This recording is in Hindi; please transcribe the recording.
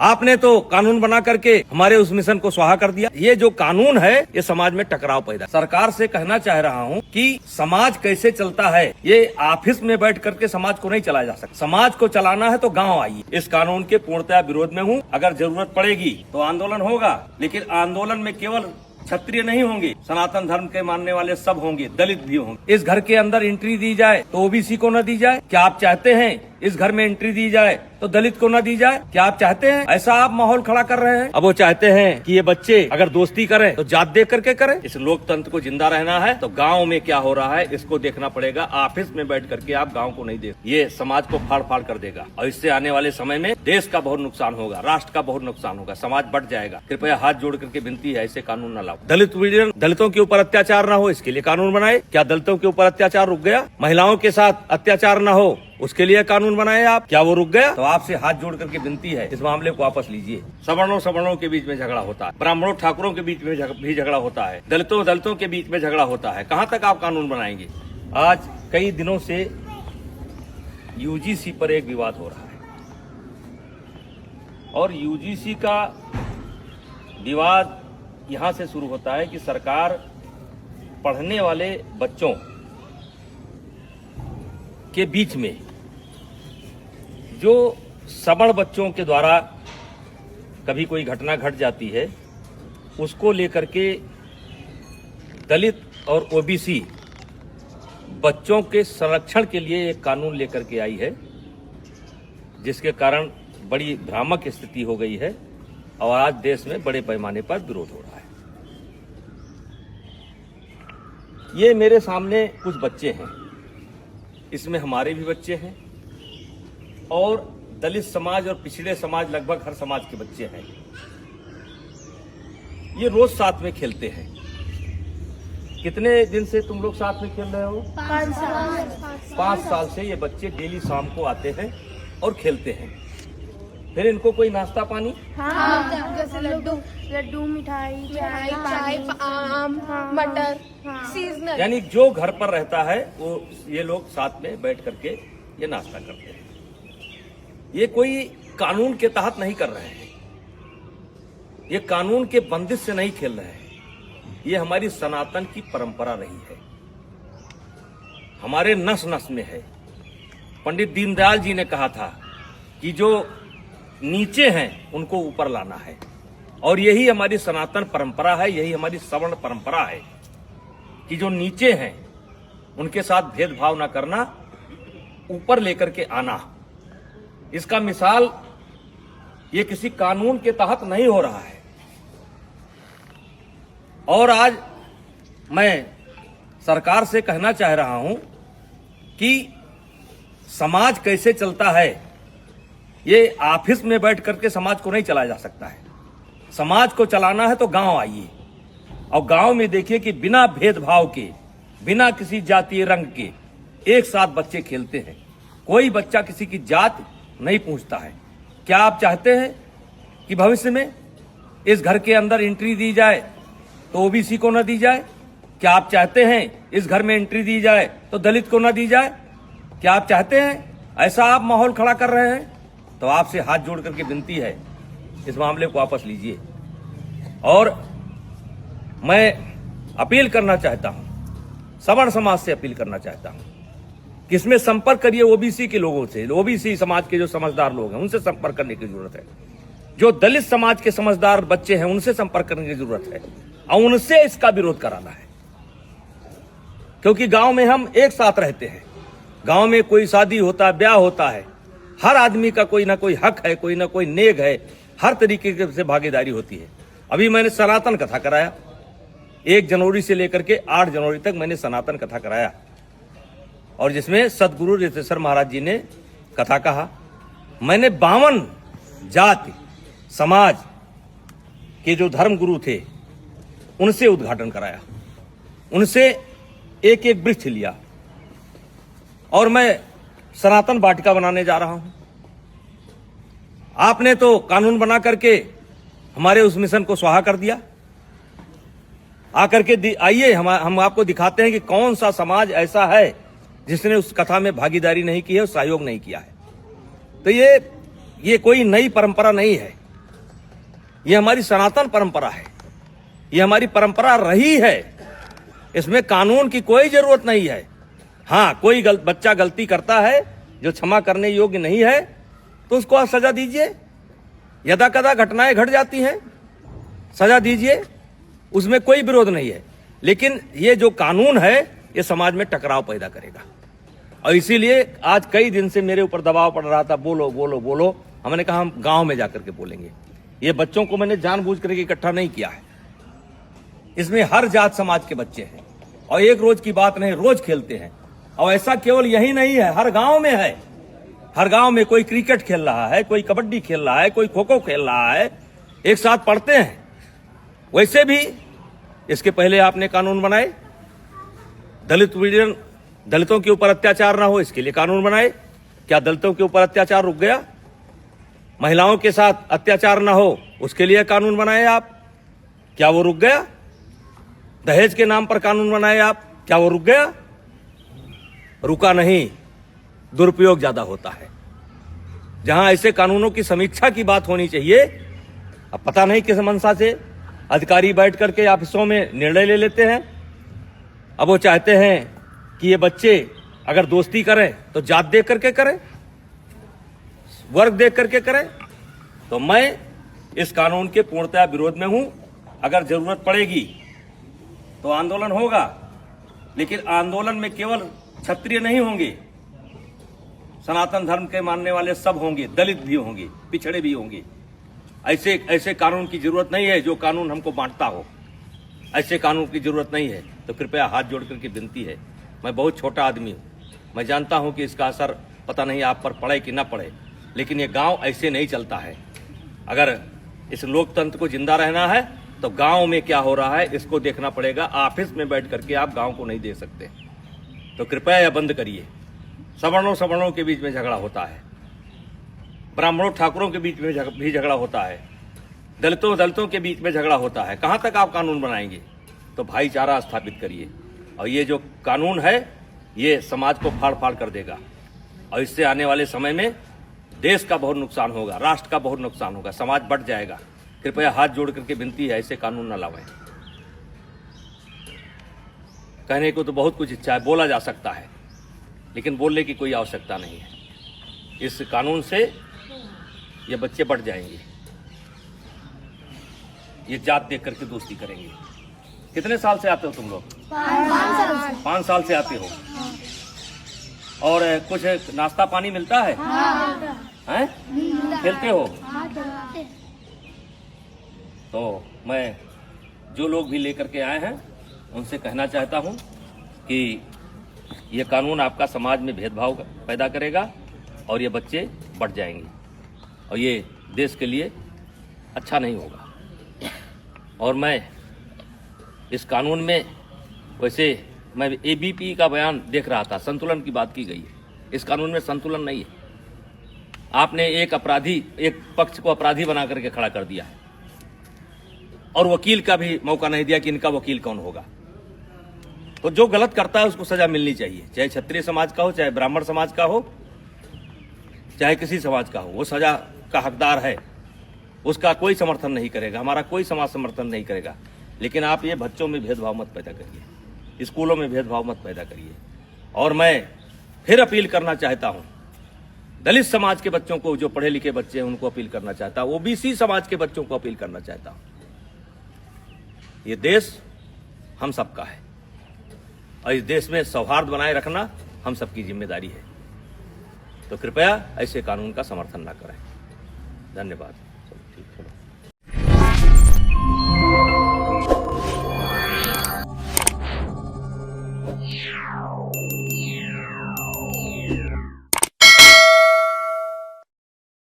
आपने तो कानून बना करके हमारे उस मिशन को स्वाहा कर दिया। ये जो कानून है ये समाज में टकराव पैदा। सरकार से कहना चाह रहा हूँ कि समाज कैसे चलता है ये ऑफिस में बैठ करके समाज को नहीं चलाया जा सकता। समाज को चलाना है तो गांव आइए। इस कानून के पूर्णतया विरोध में हूँ। अगर जरूरत पड़ेगी तो आंदोलन होगा, लेकिन आंदोलन में केवल क्षत्रिय नहीं होंगे, सनातन धर्म के मानने वाले सब होंगे, दलित भी होंगे। इस घर के अंदर एंट्री दी जाए तो ओबीसी को न दी जाए? क्या आप चाहते हैं इस घर में एंट्री दी जाए तो दलित को न दी जाए? क्या आप चाहते हैं? ऐसा आप माहौल खड़ा कर रहे हैं। अब वो चाहते हैं कि ये बच्चे अगर दोस्ती करें तो जात देख करके करें। इस लोकतंत्र को जिंदा रहना है तो गांव में क्या हो रहा है इसको देखना पड़ेगा। ऑफिस में बैठ करके आप गांव को नहीं देख, ये समाज को फाड़ फाड़ कर देगा और इससे आने वाले समय में देश का बहुत नुकसान होगा, राष्ट्र का बहुत नुकसान होगा, समाज बढ़ जाएगा। कृपया हाथ जोड़ करके विनती है, ऐसे कानून न लाओ। दलितों के ऊपर अत्याचार न हो इसके लिए कानून बनाए। क्या दलितों के ऊपर अत्याचार रुक गया? महिलाओं के साथ अत्याचार न हो उसके लिए कानून बनाए आप। क्या वो रुक गया? तो आपसे हाथ जोड़ करके विनती है, इस मामले को वापस लीजिए। सवर्णों के बीच में झगड़ा होता है, ब्राह्मणों ठाकुरों के बीच में भी झगड़ा होता है, दलितों के बीच में झगड़ा होता है। कहाँ तक आप कानून बनाएंगे? आज कई दिनों से यूजीसी पर एक विवाद हो रहा है और यूजीसी का विवाद यहाँ से शुरू होता है कि सरकार पढ़ने वाले बच्चों के बीच में जो सवर्ण बच्चों के द्वारा कभी कोई घटना घट जाती है उसको लेकर के दलित और ओबीसी बच्चों के संरक्षण के लिए एक कानून लेकर के आई है, जिसके कारण बड़ी भ्रामक स्थिति हो गई है और आज देश में बड़े पैमाने पर विरोध हो रहा है। ये मेरे सामने कुछ बच्चे हैं, इसमें हमारे भी बच्चे हैं और दलित समाज और पिछड़े समाज, लगभग हर समाज के बच्चे हैं। ये रोज साथ में खेलते हैं। कितने दिन से तुम लोग साथ में खेल रहे हो? 5 साल से ये बच्चे डेली शाम को आते हैं और खेलते हैं। फिर इनको कोई नाश्ता पानी? हाँ, जैसे लड्डू, मिठाई, चाय, आम, मटर, सीजनल। यानी जो घर पर रहता है वो ये लोग साथ में बैठ करके ये नाश्ता करते हैं। ये कोई कानून के तहत नहीं कर रहे हैं, ये कानून के बंदिश से नहीं खेल रहे हैं। ये हमारी सनातन की परंपरा रही है, हमारे नस नस में है। पंडित दीनदयाल जी ने कहा था कि जो नीचे हैं उनको ऊपर लाना है और यही हमारी सनातन परंपरा है, यही हमारी सवर्ण परंपरा है कि जो नीचे हैं उनके साथ भेदभाव न करना, ऊपर लेकर के आना। इसका मिसाल ये किसी कानून के तहत नहीं हो रहा है। और आज मैं सरकार से कहना चाह रहा हूं कि समाज कैसे चलता है ये ऑफिस में बैठ करके समाज को नहीं चलाया जा सकता है। समाज को चलाना है तो गांव आइए और गांव में देखिए कि बिना भेदभाव के, बिना किसी जातीय रंग के एक साथ बच्चे खेलते हैं। कोई बच्चा किसी की जात नहीं पूछता है। क्या आप चाहते हैं कि भविष्य में इस घर के अंदर एंट्री दी जाए तो ओबीसी को न दी जाए? क्या आप चाहते हैं इस घर में एंट्री दी जाए तो दलित को न दी जाए? क्या आप चाहते हैं? ऐसा आप माहौल खड़ा कर रहे हैं। तो आपसे हाथ जोड़ करके विनती है, इस मामले को वापस लीजिए। और मैं अपील करना चाहता हूं, सवर्ण समाज से अपील करना चाहता हूं कि इसमें संपर्क करिए ओबीसी के लोगों से। ओबीसी समाज के जो समझदार लोग हैं उनसे संपर्क करने की जरूरत है। जो दलित समाज के समझदार बच्चे हैं उनसे संपर्क करने की जरूरत है और उनसे इसका विरोध कराना है, क्योंकि गांव में हम एक साथ रहते हैं। गांव में कोई शादी होता है, ब्याह होता है, हर आदमी का कोई ना कोई हक है, कोई ना कोई नेग है, हर तरीके से भागीदारी होती है। अभी मैंने सनातन कथा कराया, 1 जनवरी से लेकर के 8 जनवरी तक मैंने सनातन कथा कराया और जिसमें सदगुरु रितेश्वर महाराज जी ने कथा कहा। मैंने 52 जाति समाज के जो धर्म गुरु थे उनसे उद्घाटन कराया, उनसे एक एक वृक्ष लिया और मैं सनातन वाटिका बनाने जा रहा हूं। आपने तो कानून बना करके हमारे उस मिशन को स्वाहा कर दिया। आकर के आइए, हम आपको दिखाते हैं कि कौन सा समाज ऐसा है जिसने उस कथा में भागीदारी नहीं की है और सहयोग नहीं किया है। तो ये कोई नई परंपरा नहीं है। ये हमारी सनातन परंपरा है, ये हमारी परंपरा रही है। इसमें कानून की कोई जरूरत नहीं है। हाँ, कोई बच्चा गलती करता है जो क्षमा करने योग्य नहीं है तो उसको आप सजा दीजिए। यदा कदा घटनाएं घट जाती हैं, सजा दीजिए, उसमें कोई विरोध नहीं है। लेकिन ये जो कानून है ये समाज में टकराव पैदा करेगा, और इसीलिए आज कई दिन से मेरे ऊपर दबाव पड़ रहा था, बोलो बोलो बोलो। हमने कहा हम गांव में जाकर के बोलेंगे। ये बच्चों को मैंने जानबूझ करके इकट्ठा नहीं किया है। इसमें हर जात समाज के बच्चे हैं, और एक रोज की बात नहीं, रोज खेलते हैं। और ऐसा केवल यही नहीं है, हर गांव में है। हर गांव में कोई क्रिकेट खेल रहा है, कोई कबड्डी खेल रहा है, कोई खो खो खेल रहा है, एक साथ पढ़ते हैं। वैसे भी इसके पहले आपने कानून बनाए, दलितों के ऊपर अत्याचार ना हो इसके लिए कानून बनाए। क्या दलितों के ऊपर अत्याचार रुक गया? महिलाओं के साथ अत्याचार ना हो उसके लिए कानून बनाए आप, क्या वो रुक गया? दहेज के नाम पर कानून बनाए आप, क्या वो रुक गया? रुका नहीं, दुरुपयोग ज्यादा होता है। जहां ऐसे कानूनों की समीक्षा की बात होनी चाहिए, अब पता नहीं किस मंशा से अधिकारी बैठ करके ऑफिसों में निर्णय ले लेते हैं। अब वो चाहते हैं कि ये बच्चे अगर दोस्ती करें तो जात देख करके करें, वर्ग देख करके करें। तो मैं इस कानून के पूर्णतः विरोध में हूं। अगर जरूरत पड़ेगी तो आंदोलन होगा, लेकिन आंदोलन में केवल क्षत्रिय नहीं होंगे, सनातन धर्म के मानने वाले सब होंगे, दलित भी होंगे, पिछड़े भी होंगे। ऐसे कानून की जरूरत नहीं है जो कानून हमको बांटता हो। ऐसे कानून की जरूरत नहीं है। तो कृपया हाथ जोड़ करके विनती है, मैं बहुत छोटा आदमी हूं, मैं जानता हूं कि इसका असर पता नहीं आप पर पड़े कि ना पड़े, लेकिन ये गांव ऐसे नहीं चलता है। अगर इस लोकतंत्र को जिंदा रहना है तो गांव में क्या हो रहा है इसको देखना पड़ेगा। ऑफिस में बैठ करके आप गांव को नहीं देख सकते। तो कृपया यह बंद करिए। सवर्णों के बीच में झगड़ा होता है, ब्राह्मणों ठाकुरों के बीच में भी झगड़ा होता है, दलितों के बीच में झगड़ा होता है। कहां तक आप कानून बनाएंगे? तो भाईचारा स्थापित करिए। और ये जो कानून है ये समाज को फाड़ फाड़ कर देगा, और इससे आने वाले समय में देश का बहुत नुकसान होगा, राष्ट्र का बहुत नुकसान होगा, समाज बढ़ जाएगा। कृपया हाथ जोड़ करके विनती है, ऐसे कानून न लाएं। कहने को तो बहुत कुछ इच्छा है, बोला जा सकता है, लेकिन बोलने की कोई आवश्यकता नहीं है। इस कानून से ये बच्चे बढ़ जाएंगे, ये जात देख करके दोस्ती करेंगे। कितने साल से आते हो तुम लोग? 5 साल से आते हो। और कुछ नाश्ता पानी मिलता है? हैं? खेलते हो? तो मैं जो लोग भी लेकर के आए हैं उनसे कहना चाहता हूं कि ये कानून आपका समाज में भेदभाव पैदा करेगा और ये बच्चे बढ़ जाएंगे, और ये देश के लिए अच्छा नहीं होगा। और मैं इस कानून में, वैसे मैं एबीपी का बयान देख रहा था, संतुलन की बात की गई है। इस कानून में संतुलन नहीं है। आपने एक पक्ष को अपराधी बना करके खड़ा कर दिया है, और वकील का भी मौका नहीं दिया कि इनका वकील कौन होगा। तो जो गलत करता है उसको सजा मिलनी चाहिए, चाहे क्षत्रिय समाज का हो, चाहे ब्राह्मण समाज का हो, चाहे किसी समाज का हो, वो सजा का हकदार है। उसका कोई समर्थन नहीं करेगा, हमारा कोई समाज समर्थन नहीं करेगा। लेकिन आप ये बच्चों में भेदभाव मत पैदा करिए, स्कूलों में भेदभाव मत पैदा करिए। और मैं फिर अपील करना चाहता हूं दलित समाज के बच्चों को, जो पढ़े लिखे बच्चे हैं उनको अपील करना चाहता हूं, ओबीसी समाज के बच्चों को अपील करना चाहता हूं। ये देश हम सबका है, और इस देश में सौहार्द बनाए रखना हम सबकी जिम्मेदारी है। तो कृपया ऐसे कानून का समर्थन न करें। धन्यवाद। चलो।